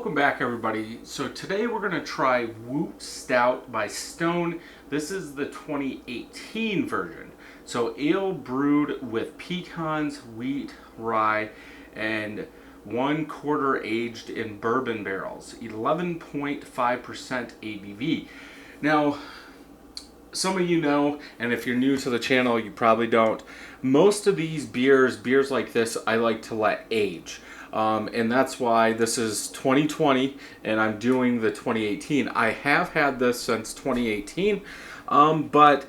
Welcome back, everybody. So today we're going to try Woot Stout by Stone. This is the 2018 version. So ale brewed with pecans, wheat, rye, and 1/4 aged in bourbon barrels. 11.5% ABV. Now, some of you know, and if you're new to the channel, you probably don't. Most of these beers like this, I like to let age. And that's why this is 2020 and I'm doing the 2018. I have had this since 2018, but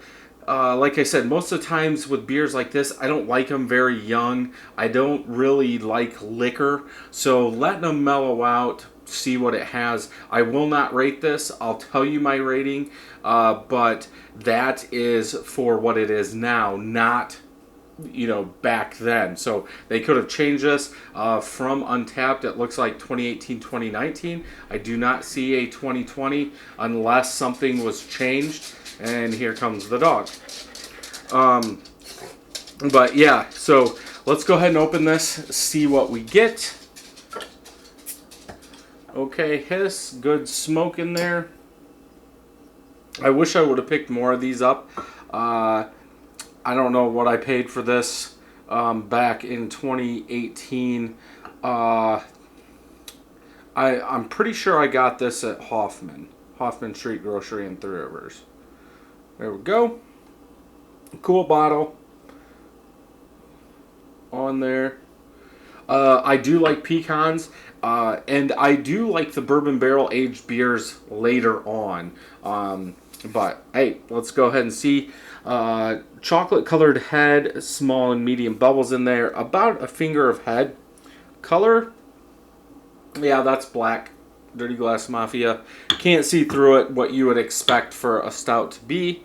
like I said, most of the times with beers like this, I don't like them very young. I don't really like liquor, so letting them mellow out, see what it has. I will not rate this. I'll tell you my rating, but that is for what it is now, not back then. So they could have changed this from Untapped. It looks like 2018, 2019. I do not see a 2020 unless something was changed. And here comes the dog. But yeah, so let's go ahead and open this, see what we get. Okay, hiss, good smoke in there. I wish I would have picked more of these up. I don't know what I paid for this back in 2018. I'm pretty sure I got this at Hoffman Street Grocery in Three Rivers. There we go. Cool bottle on there. I do like pecans, and I do like the bourbon barrel aged beers later on. But hey, let's go ahead and see. Chocolate colored head, small and medium bubbles in there, about a finger of head. Color, yeah, that's black. Dirty Glass Mafia. Can't see through it, what you would expect for a stout to be.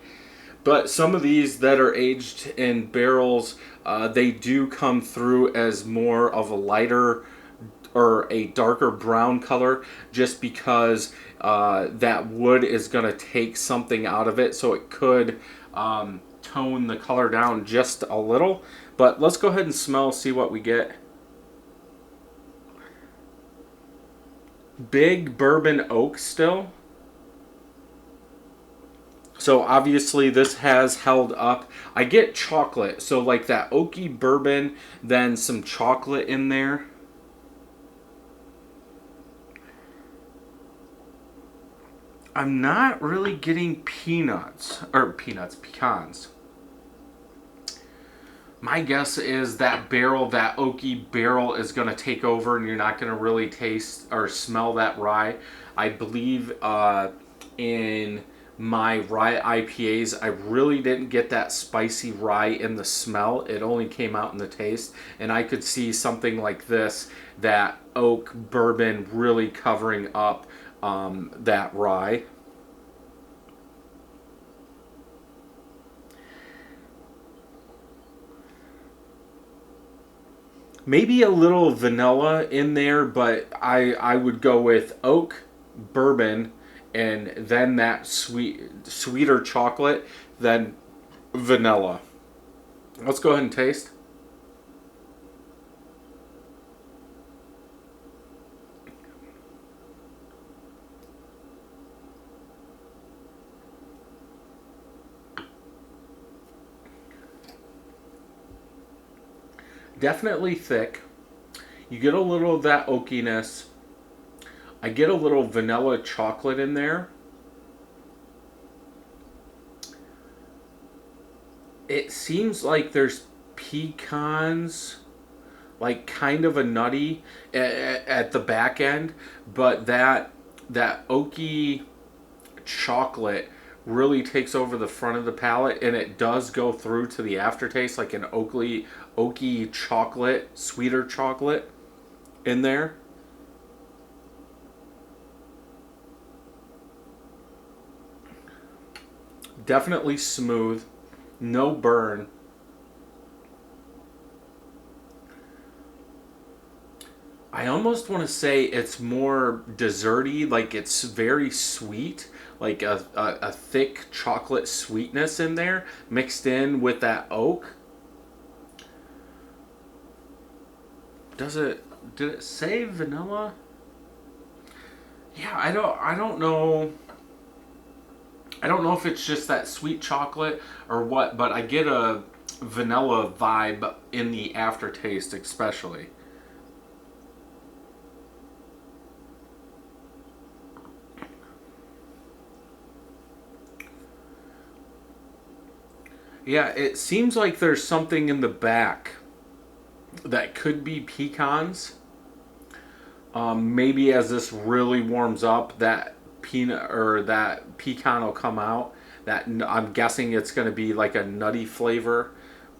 But some of these that are aged in barrels, they do come through as more of a lighter or a darker brown color, just because that wood is going to take something out of it, so it could tone the color down just a little. But let's go ahead and smell, see what we get. Big bourbon oak still. So obviously this has held up. I get chocolate, so like that oaky bourbon, then some chocolate in there. I'm not really getting pecans. My guess is that barrel, that oaky barrel, is going to take over and you're not going to really taste or smell that rye. I believe in my rye IPAs, I really didn't get that spicy rye in the smell. It only came out in the taste. And I could see something like this, that oak bourbon really covering up that rye. Maybe a little vanilla in there, but I would go with oak, bourbon, and then that sweeter chocolate, then vanilla. Let's go ahead and taste. Definitely thick. You get a little of that oakiness. I get a little vanilla chocolate in there. It seems like there's pecans, like kind of a nutty at the back end, but that oaky chocolate really takes over the front of the palate, and it does go through to the aftertaste, like an oaky chocolate, sweeter chocolate in there. Definitely smooth, no burn. I almost want to say it's more desserty, like it's very sweet, like a thick chocolate sweetness in there mixed in with that oak. Did it say vanilla? Yeah, I don't know. I don't know if it's just that sweet chocolate or what, but I get a vanilla vibe in the aftertaste, especially. Yeah, it seems like there's something in the back that could be pecans. Maybe as this really warms up, that peanut or that pecan will come out. That I'm guessing it's going to be like a nutty flavor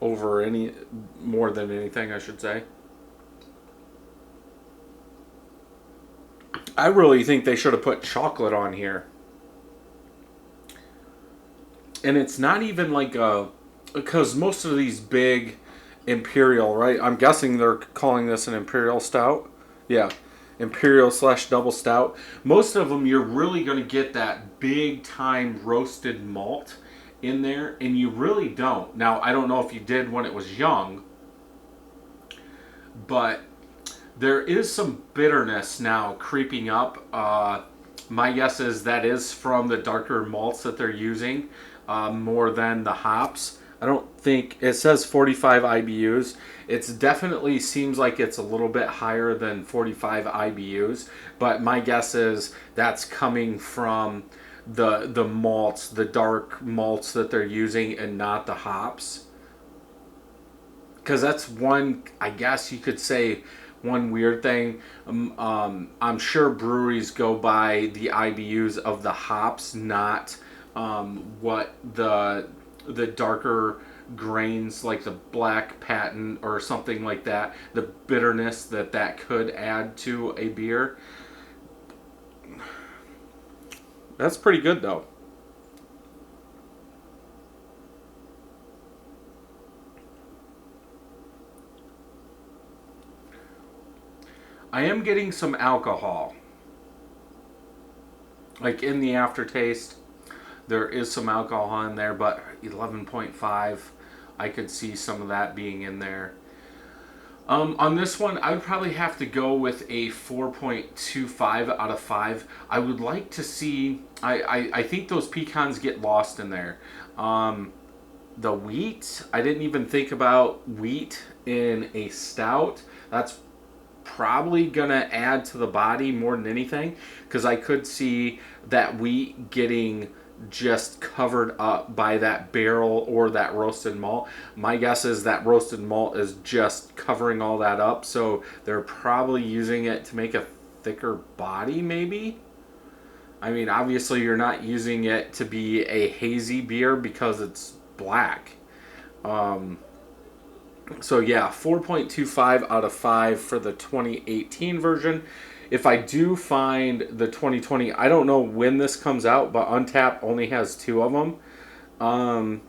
over any more than anything, I should say. I really think they should have put chocolate on here. And it's not even like a, because most of these big imperial, right? I'm guessing they're calling this an imperial stout. Yeah, imperial slash double stout. Most of them, you're really going to get that big time roasted malt in there, and you really don't. Now, I don't know if you did when it was young, but there is some bitterness now creeping up. My guess is that is from the darker malts that they're using more than the hops. I don't think it says 45 IBUs. It's definitely seems like it's a little bit higher than 45 IBUs, but my guess is that's coming from the malts, the dark malts that they're using, and not the hops. Because that's one, I guess you could say, one weird thing. I'm sure breweries go by the IBUs of the hops, not what the darker grains like the black patent or something like that, the bitterness that that could add to a beer. That's pretty good though. I am getting some alcohol, like in the aftertaste. There is some alcohol in there, but 11.5, I could see some of that being in there. On this one, I would probably have to go with a 4.25 out of 5. I would like to see, I think those pecans get lost in there. The wheat, I didn't even think about wheat in a stout. That's probably gonna add to the body more than anything, because I could see that wheat getting just covered up by that barrel or that roasted malt. My guess is that roasted malt is just covering all that up, so they're probably using it to make a thicker body, maybe. I mean, obviously you're not using it to be a hazy beer because it's black. um, so yeah, 4.25 out of 5 for the 2018 version. If I do find the 2020, I don't know when this comes out, but Untappd only has two of them. Um,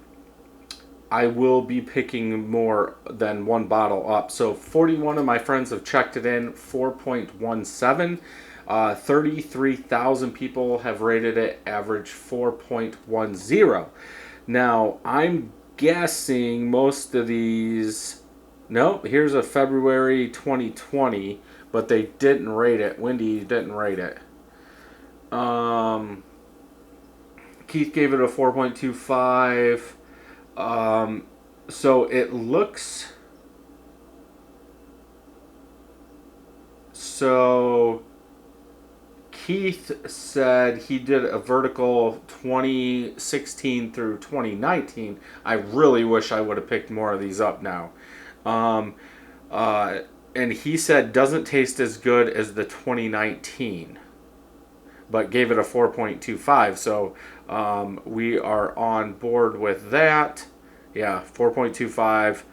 I will be picking more than one bottle up. So 41 of my friends have checked it in, 4.17. 33,000 people have rated it, average 4.10. Now, I'm guessing most of these. Nope, here's a February 2020, but they didn't rate it. Wendy didn't rate it. Um, Keith gave it a 4.25. So it looks. So Keith said he did a vertical 2016 through 2019. I really wish I would have picked more of these up now. Um, uh, and he said doesn't taste as good as the 2019, but gave it a 4.25. So we are on board with that. Yeah, 4.25.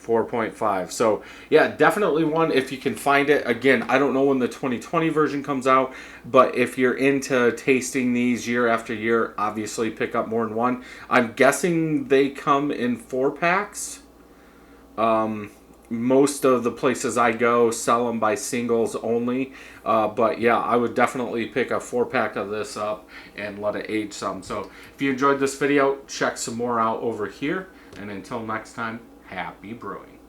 4.5. So, yeah, definitely one if you can find it. Again, I don't know when the 2020 version comes out, but if you're into tasting these year after year, obviously pick up more than one. I'm guessing they come in 4 packs. Most of the places I go sell them by singles only. But yeah, I would definitely pick a 4 pack of this up and let it age some. So if you enjoyed this video, check some more out over here. And until next time, happy brewing.